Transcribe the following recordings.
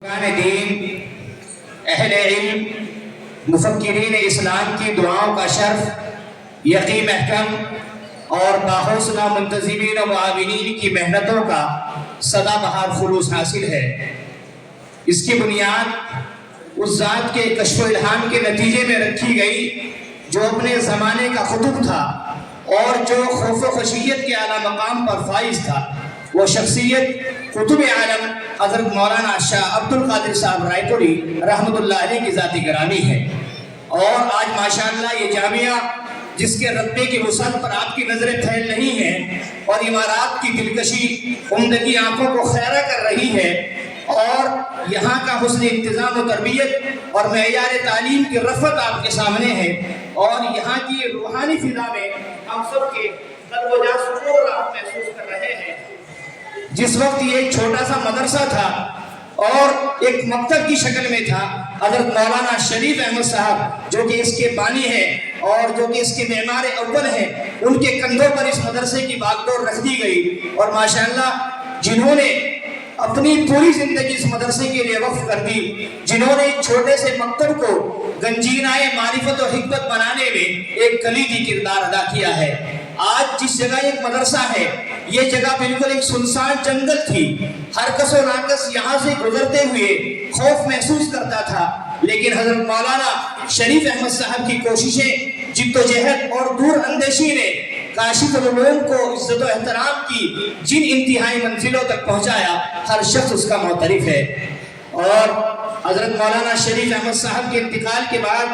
دین، اہل علم، مفکرین اسلام کی دعاؤں کا شرف، یقی محکم اور باحوصلہ منتظمین و معاونین کی محنتوں کا سدا بہار خلوص حاصل ہے۔ اس کی بنیاد اس ذات کے کشف و الہام کے نتیجے میں رکھی گئی جو اپنے زمانے کا قطب تھا اور جو خوف و خشیت کے اعلیٰ مقام پر فائز تھا۔ وہ شخصیت قطب عالم حضرت مولانا شاہ عبد القادر صاحب رائے پوری رحمۃ اللہ علیہ کی ذاتی گرامی ہے۔ اور آج ماشاءاللہ یہ جامعہ جس کے رتبے کی وسعت پر آپ کی نظریں پھیل رہی ہیں اور عمارات کی دلکشی عمدگی آنکھوں کو خیرہ کر رہی ہے، اور یہاں کا حسن انتظام و تربیت اور معیار تعلیم کی رفعت آپ کے سامنے ہے، اور یہاں کی روحانی فضا میں ہم سب کے قلب و جان سکون و راحت محسوس کر رہے ہیں۔ جس وقت یہ ایک چھوٹا سا مدرسہ تھا اور ایک مکتب کی شکل میں تھا، حضرت مولانا شریف احمد صاحب جو کہ اس کے بانی ہیں اور جو کہ اس کے معمار اول ہیں، ان کے کندھوں پر اس مدرسے کی باغڈور رکھ دی گئی، اور ماشاءاللہ جنہوں نے اپنی پوری زندگی اس مدرسے کے لیے وقف کر دی، جنہوں نے ایک چھوٹے سے مکتب کو گنجینۂ معرفت و حکمت بنانے میں ایک کلیدی کردار ادا کیا ہے۔ آج جس جگہ ایک مدرسہ ہے، یہ جگہ بالکل ایک سنسان جنگل تھی، ہر کس و ناکس یہاں سے گزرتے ہوئے خوف محسوس کرتا تھا، لیکن حضرت مولانا شریف احمد صاحب کی کوششیں، جد و جہد اور دور اندیشی نے کاشف العلوم کو عزت و احترام کی جن انتہائی منزلوں تک پہنچایا، ہر شخص اس کا معترف ہے۔ اور حضرت مولانا شریف احمد صاحب کے انتقال کے بعد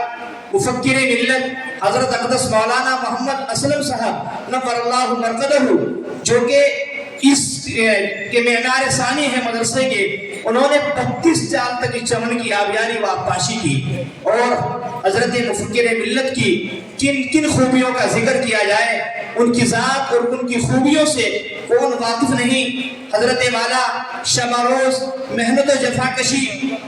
مفکر ملت حضرت اقدس مولانا محمد اسلم صاحب نور اللہ مرقدہ، جو کہ اس کے معمار ثانی ہے مدرسے کے، انہوں نے 32 سال تک اس چمن کی آبیاری و آبپاشی کی، اور حضرت مفکر ملت کی کن کن خوبیوں کا ذکر کیا جائے، ان کی ذات اور ان کی خوبیوں سے کون واقف نہیں۔ حضرت والا شب روز محنت و جفاکشی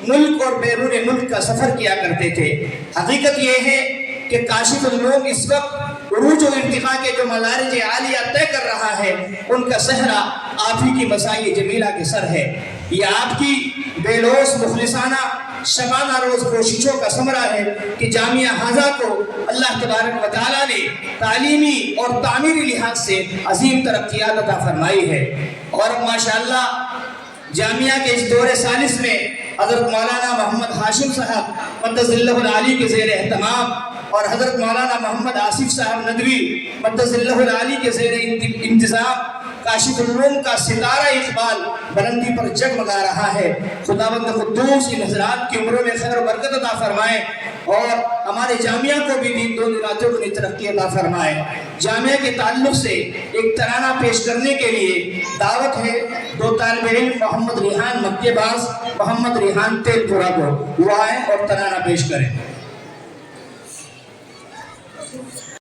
ملک اور بیرون ملک کا سفر کیا کرتے تھے۔ حقیقت یہ ہے کہ کاشف العلوم اس وقت عروج و ارتقاء کے جو مدارج عالیہ طے کر رہا ہے، ان کا صحرا آپ ہی کی مسائی جمیلہ کے سر ہے۔ یہ آپ کی بے لوث مخلصانہ شبانہ روز کوششوں کا ثمرہ ہے کہ جامعہ ہاذا کو اللہ تبارک و تعالیٰ نے تعلیمی اور تعمیری لحاظ سے عظیم ترقیات عطا فرمائی ہے۔ اور ماشاءاللہ جامعہ کے اس دور ثالث میں حضرت مولانا محمد ہاشم صاحب مدث اللہ العالی کے زیر اہتمام اور حضرت مولانا محمد آصف صاحب ندوی مدث اللہ العالی کے زیر انتظام کاشف العلوم کا ستارہ اقبال بلندی پر جگمگا رہا ہے۔ خداوند قدوس ان حضرات کی عمروں میں خیر و برکت عطا فرمائے، اور ہمارے جامعہ کو بھی دین دو نراتوں کی ترقی عطا فرمائے۔ جامعہ کے تعلق سے ایک ترانہ پیش کرنے کے لیے دعوت ہے دو طالب علم محمد ریحان مکے باز، محمد ریحان تیل پورا کو، وہ آئیں اور ترانہ پیش کریں۔